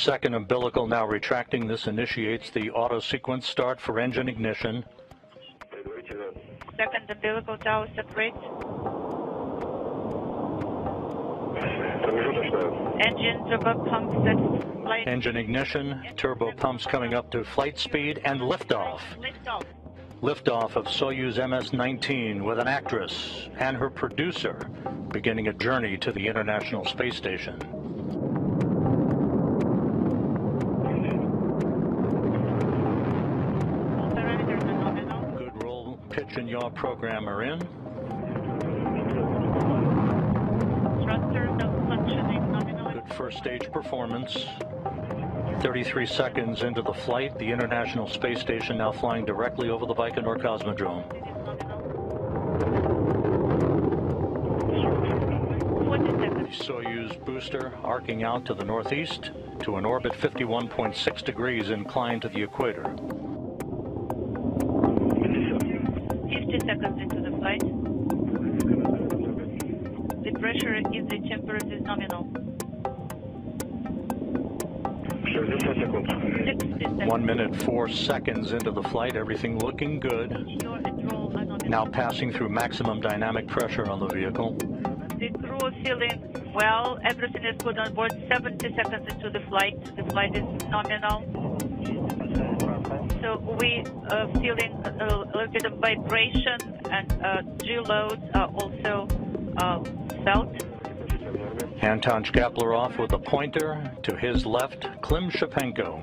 Second umbilical now retracting. This initiates the auto sequence start for engine ignition. Second umbilical tower separates. Engine turbo pumps at flight. Engine ignition, turbo pumps coming up to flight speed, and liftoff. Liftoff of Soyuz MS-19 with an actress and her producer beginning a journey to the International Space Station. Good roll, pitch and yaw program are in. Good first stage performance. 33 seconds into the flight, the International Space Station now flying directly over the Baikonur Cosmodrome. The Soyuz booster arcing out to the northeast to an orbit 51.6 degrees inclined to the equator. 50 seconds into the flight. The pressure in the temperature is nominal. 1 minute 4 seconds into the flight, everything looking good. Now passing through maximum dynamic pressure on the vehicle. The crew feeling well, everything is good on board. 70 seconds into the flight is nominal. So we are feeling a little bit of vibration, and G loads are also felt. Anton Shkaplerov with a pointer to his left, Klim Shipenko.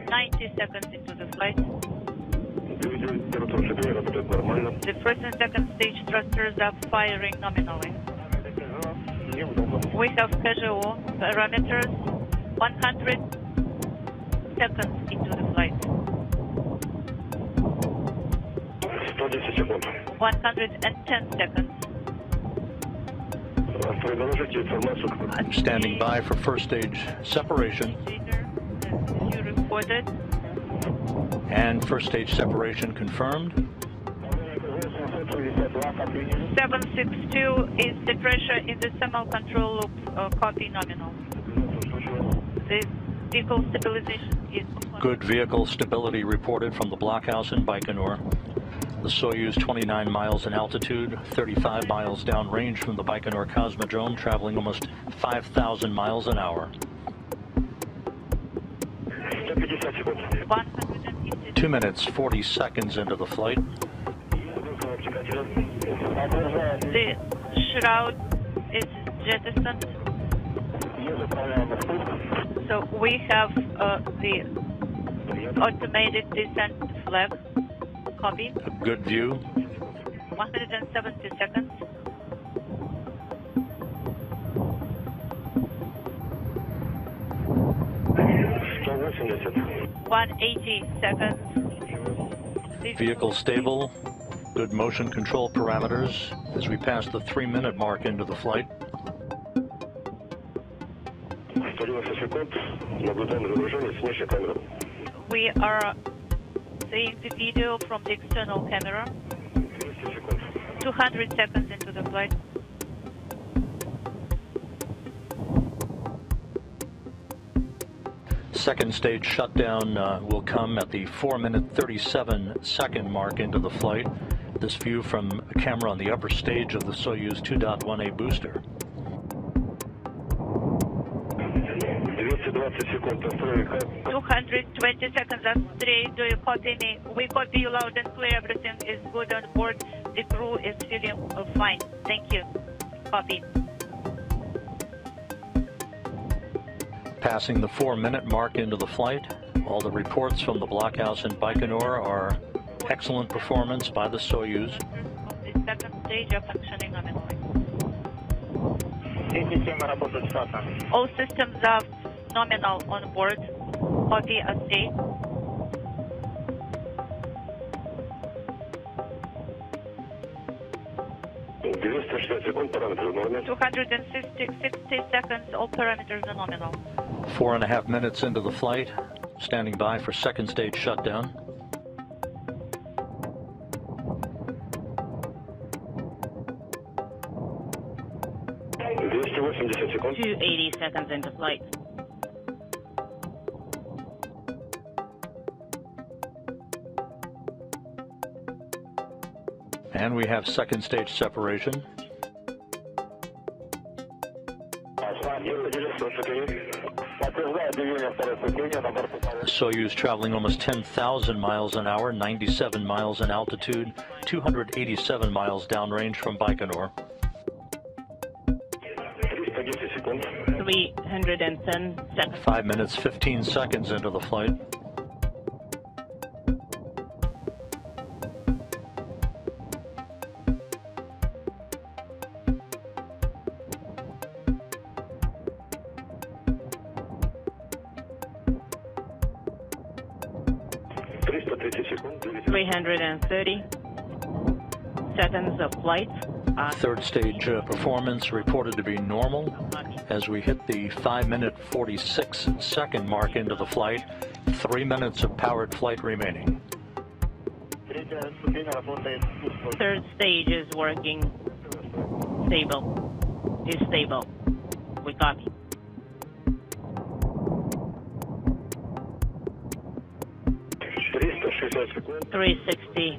90 seconds into the flight. The first and second stage thrusters are firing nominally. We have casual parameters, 100 seconds into the flight. 110 seconds. Standing by for first stage separation. You reported. And first stage separation confirmed. 762 is the pressure in the thermal control loop, copy nominal. The vehicle stabilization is... Good vehicle stability reported from the blockhouse in Baikonur. The Soyuz 29 miles in altitude, 35 miles downrange from the Baikonur Cosmodrome, traveling almost 5,000 miles an hour. 2 minutes, 40 seconds into the flight. The shroud is jettisoned. So we have the automated descent flag. Copy. A good view. 170 seconds. $180 seconds. Vehicle stable. Good motion control parameters as we pass the 3-minute mark into the flight. We are seeing the video from the external camera. 200 seconds into the flight. Second stage shutdown will come at the 4-minute 37-second mark into the flight. This view from a camera on the upper stage of the Soyuz 2.1A booster. 220 seconds straight. Do you copy me? We copy you loud and clear. Everything is good on board. The crew is feeling fine. Thank you. Copy. Passing the 4-minute mark into the flight. All the reports from the blockhouse in Baikonur are excellent performance by the Soyuz. The second stage are functioning nominally. All systems are nominal on board. Copy as state. $260 seconds, all parameters are nominal. 4.5 minutes into the flight, standing by for second stage shutdown. $280 seconds into flight. And we have second stage separation. Soyuz traveling almost 10,000 miles an hour, 97 miles in altitude, 287 miles downrange from Baikonur. 310 seconds. 5 minutes, 15 seconds into the flight. .330 seconds of flight. Third stage performance reported to be normal as we hit the 5-minute 46-second mark into the flight. 3 minutes of powered flight remaining. Third stage is working stable. Is stable. We copy. .360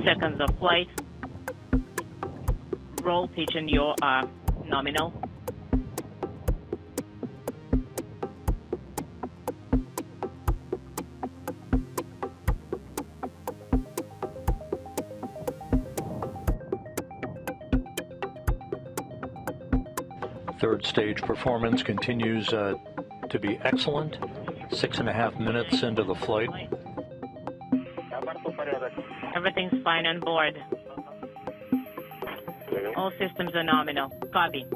seconds of flight. Roll pitch and yaw are nominal. Third stage performance continues to be excellent. 6.5 minutes into the flight. Everything's fine on board. All systems are nominal. Copy.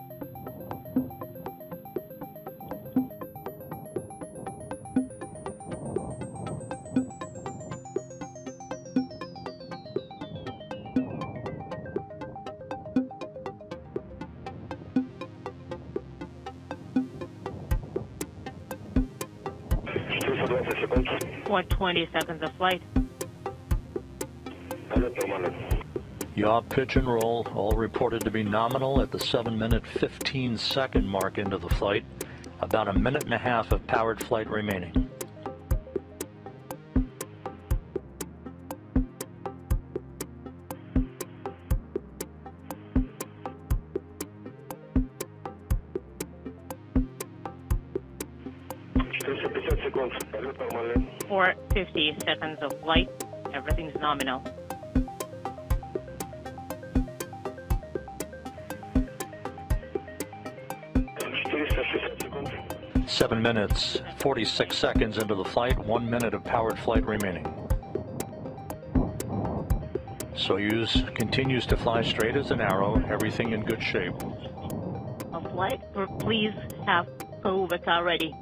For 20 seconds of flight. Yaw, pitch, and roll, all reported to be nominal at the 7-minute 15-second mark into the flight. About 1.5 minutes of powered flight remaining. For 50 seconds of flight. Everything's nominal. Seven minutes, 46 seconds into the flight, 1 minute of powered flight remaining. Soyuz continues to fly straight as an arrow, everything in good shape. A flight, please have POVK ready.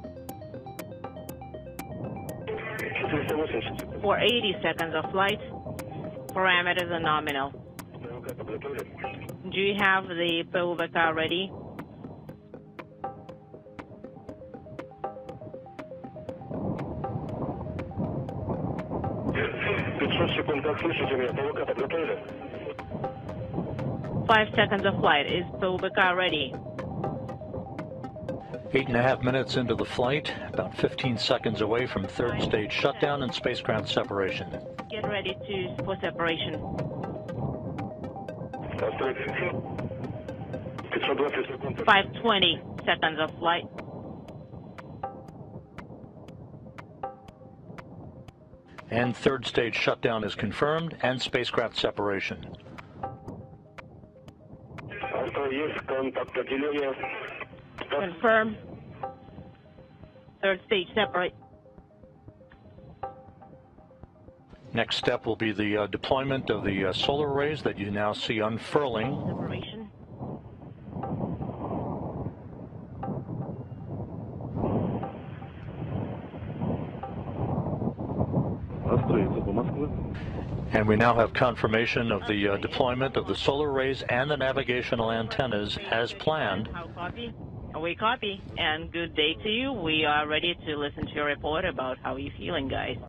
For 80 seconds of flight, parameters are nominal. Do you have the POVK ready? Five seconds of flight. Is POVK ready? 8.5 minutes into the flight, about 15 seconds away from third stage shutdown and spacecraft separation. Get ready for separation. 520 seconds of flight. And third stage shutdown is confirmed and spacecraft separation. Confirm. Third stage separate. Next step will be the deployment of the solar arrays that you now see unfurling. Separation. And we now have confirmation of the deployment of the solar arrays and the navigational antennas as planned. How copy? We copy. And good day to you. We are ready to listen to your report about how you're feeling, guys.